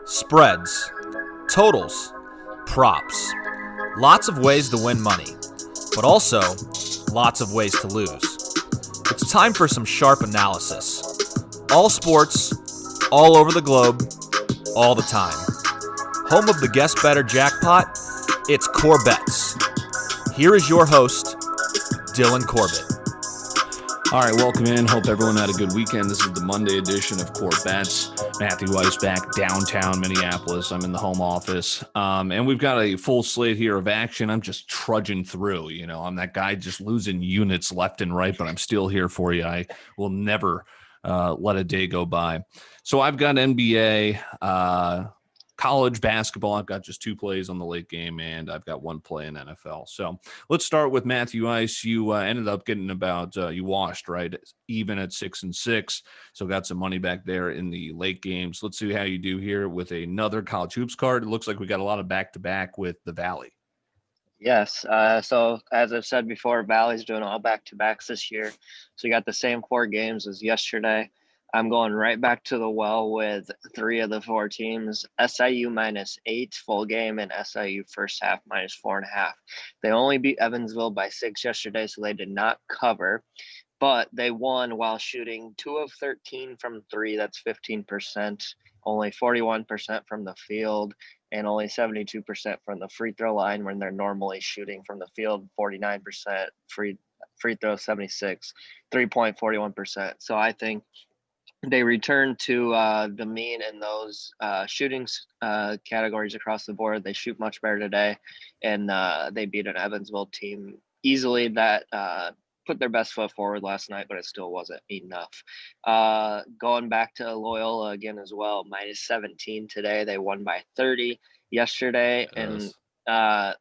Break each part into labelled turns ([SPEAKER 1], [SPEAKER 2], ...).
[SPEAKER 1] spreads, totals, props. Lots of ways to win money, but also lots of ways to lose. It's time for some sharp analysis. All sports, all over the globe, all the time. Home of the Guess Better jackpot, it's CorBET. Here is your host, Dylan Corbett.
[SPEAKER 2] All right, welcome in. Hope everyone had a good weekend. This is the Monday edition of CorBET. Matthew Weiss back downtown Minneapolis. I'm in the home office. And we've got a full slate here of action. I'm just trudging through. You know, I'm that guy just losing units left and right, but I'm still here for you. I will never let a day go by. So I've got NBA, college basketball. I've got just two plays on the late game, and I've got one play in NFL. So let's start with Matthew Ice. You ended up getting about you washed, right? Even at 6-6. So got some money back there in the late games. Let's see how you do here with another college hoops card. It looks like we got a lot of back-to-back with the Valley.
[SPEAKER 3] Yes. So as I've said before, Valley's doing all back-to-backs this year. So you got the same four games as yesterday. I'm going right back to the well with three of the four teams. SIU -8 full game and SIU first half -4.5. They only beat Evansville by 6 yesterday, so they did not cover. But they won while shooting 2 of 13 from three. That's 15%, only 41% from the field, and only 72% from the free throw line when they're normally shooting from the field 49%, free throw 76, 3-point 41%. So I think they return to the mean in those shootings categories across the board. They shoot much better today, and they beat an Evansville team easily that put their best foot forward last night, but it still wasn't enough. Going back to Loyola again as well, -17 today. They won by 30 yesterday,
[SPEAKER 2] Yes.
[SPEAKER 3] and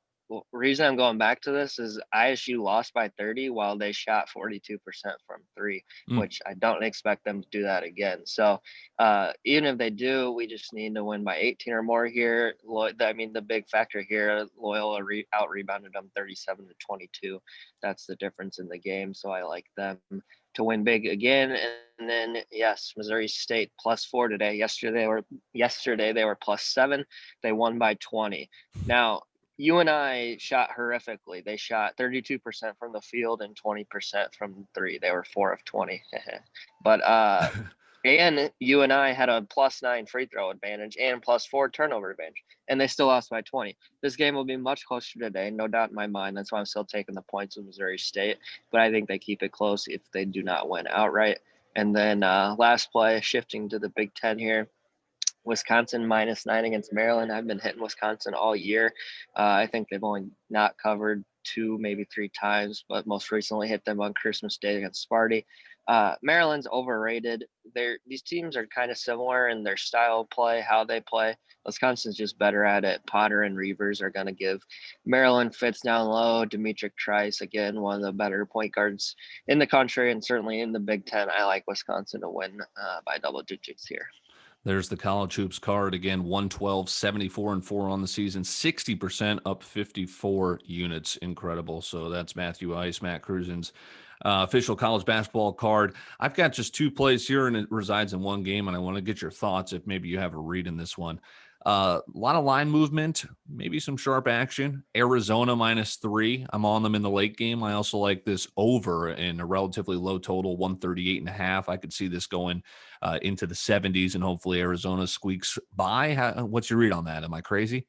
[SPEAKER 3] reason I'm going back to this is ISU lost by 30 while they shot 42% from three, which I don't expect them to do that again. So even if they do, we just need to win by 18 or more here. I mean, the big factor here, Loyola out-rebounded them 37-22. That's the difference in the game. So I like them to win big again. And then, yes, Missouri State +4 today. Yesterday they were +7. They won by 20. Now, UNI shot horrifically. They shot 32% from the field and 20% from three. They were 4 of 20. But and UNI had a +9 free throw advantage and +4 turnover advantage, and they still lost by 20. This game will be much closer today, no doubt in my mind. That's why I'm still taking the points with Missouri State. But I think they keep it close if they do not win outright. And then last play, shifting to the Big Ten here. Wisconsin -9 against Maryland. I've been hitting Wisconsin all year. I think they've only not covered 2, maybe 3 times, but most recently hit them on Christmas Day against Sparty. Maryland's overrated. These teams are kind of similar in their style of play, how they play. Wisconsin's just better at it. Potter and Reavers are going to give Maryland fits down low. Demetric Trice, again, one of the better point guards in the country and certainly in the Big Ten. I like Wisconsin to win by double digits here.
[SPEAKER 2] There's the college hoops card again, 112, 74-4 on the season, 60% up 54 units. Incredible. So that's Matthew Ice, Matt Cruzen's official college basketball card. I've got just two plays here, and it resides in one game, and I want to get your thoughts if maybe you have a read in this one. A lot of line movement, maybe some sharp action. Arizona -3. I'm on them in the late game. I also like this over in a relatively low total, 138.5. I could see this going into the 70s, and hopefully Arizona squeaks by. What's your read on that? Am I crazy?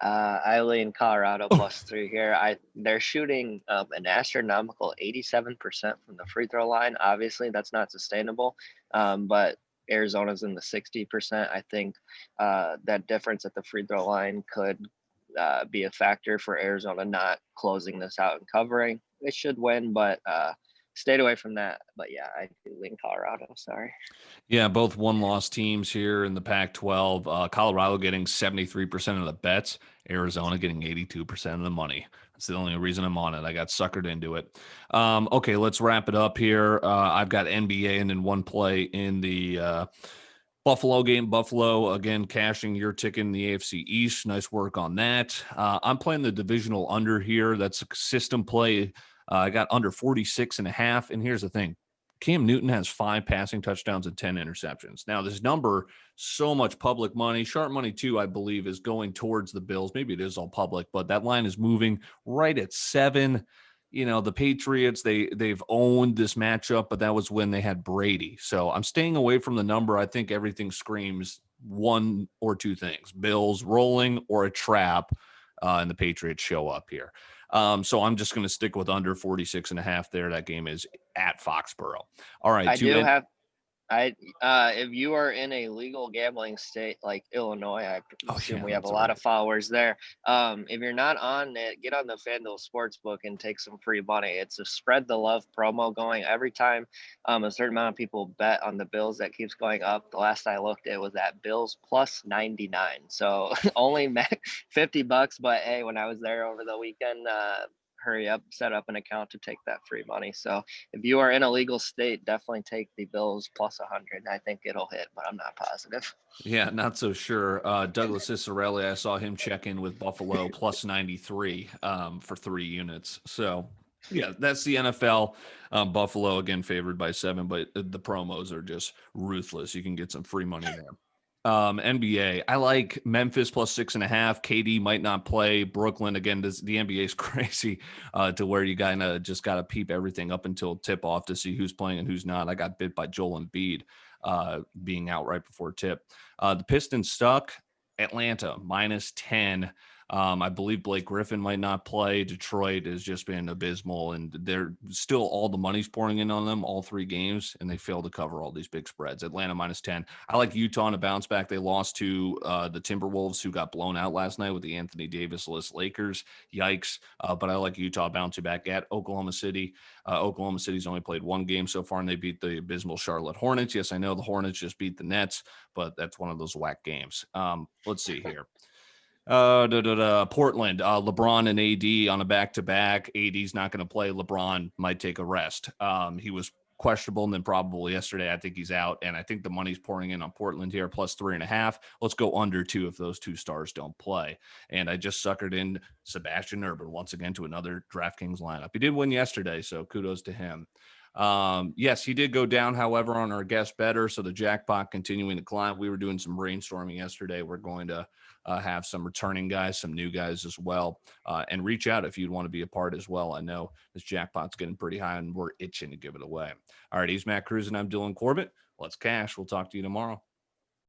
[SPEAKER 3] I lean Colorado +3 here. They're shooting an astronomical 87% from the free throw line. Obviously, that's not sustainable, but Arizona's in the 60%. I think that difference at the free throw line could be a factor for Arizona not closing this out and covering. They should win, but stayed away from that. But yeah, I do lean Colorado. Sorry.
[SPEAKER 2] Yeah, both one-loss teams here in the Pac-12. Colorado getting 73% of the bets. Arizona getting 82% of the money. That's the only reason I'm on it. I got suckered into it. Okay, let's wrap it up here. I've got NBA and then one play in the Buffalo game. Buffalo, again, cashing your ticket in the AFC East. Nice work on that. I'm playing the divisional under here. That's a system play. I got under 46.5. And here's the thing. Cam Newton has 5 passing touchdowns and 10 interceptions. Now, this number, so much public money, sharp money too, I believe, is going towards the Bills. Maybe it is all public, but that line is moving right at 7. The Patriots, they've owned this matchup, but that was when they had Brady. So I'm staying away from the number. I think everything screams one or two things: Bills rolling or a trap, and the Patriots show up here. So I'm just going to stick with under 46.5 there. That game is at Foxborough. All right.
[SPEAKER 3] If you are in a legal gambling state like Illinois, I assume we have a lot
[SPEAKER 2] right.
[SPEAKER 3] of followers there. If you're not on it, get on the FanDuel Sportsbook and take some free money. It's a spread the love promo going every time. A certain amount of people bet on the Bills, that keeps going up. The last I looked, it was at Bills plus 99. So only $50. But hey, when I was there over the weekend, hurry up, set up an account to take that free money. So if you are in a legal state, definitely take the Bills plus 100. I think it'll hit, but I'm not positive.
[SPEAKER 2] Yeah, not so sure. Douglas Cicerelli, I saw him check in with Buffalo plus 93 for 3 units. So, yeah, that's the NFL. Buffalo, again, favored by 7, but the promos are just ruthless. You can get some free money there. NBA, I like Memphis plus 6.5. KD might not play. Brooklyn, again, the NBA is crazy to where you kind of just got to peep everything up until tip off to see who's playing and who's not. I got bit by Joel Embiid being out right before tip. The Pistons stuck. Atlanta minus 10. I believe Blake Griffin might not play. Detroit has just been abysmal, and they're still, all the money's pouring in on them all 3 games, and they fail to cover all these big spreads. Atlanta minus 10. I like Utah to bounce back. They lost to the Timberwolves, who got blown out last night with the Anthony Davis-less Lakers. Yikes. But I like Utah bouncing back at Oklahoma City. Oklahoma City's only played 1 game so far, and they beat the abysmal Charlotte Hornets. Yes, I know the Hornets just beat the Nets, but that's one of those whack games. Let's see here. Portland, LeBron and AD on a back-to-back. AD's not going to play. LeBron might take a rest. He was questionable and then probable yesterday. I think he's out, and I think the money's pouring in on Portland here, plus 3.5. Let's go under 2 if those 2 stars don't play. And I just suckered in Sebastian Urban once again to another DraftKings lineup. He did win yesterday, so kudos to him. Yes, he did go down, however, on our guest Bettor, so the jackpot continuing to climb. We were doing some brainstorming yesterday. We're going to have some returning guys, some new guys as well, and reach out if you'd want to be a part as well. I know this jackpot's getting pretty high, and we're itching to give it away. All right, he's Matt Cruz, and I'm Dylan Corbett. Let's cash. We'll talk to you tomorrow.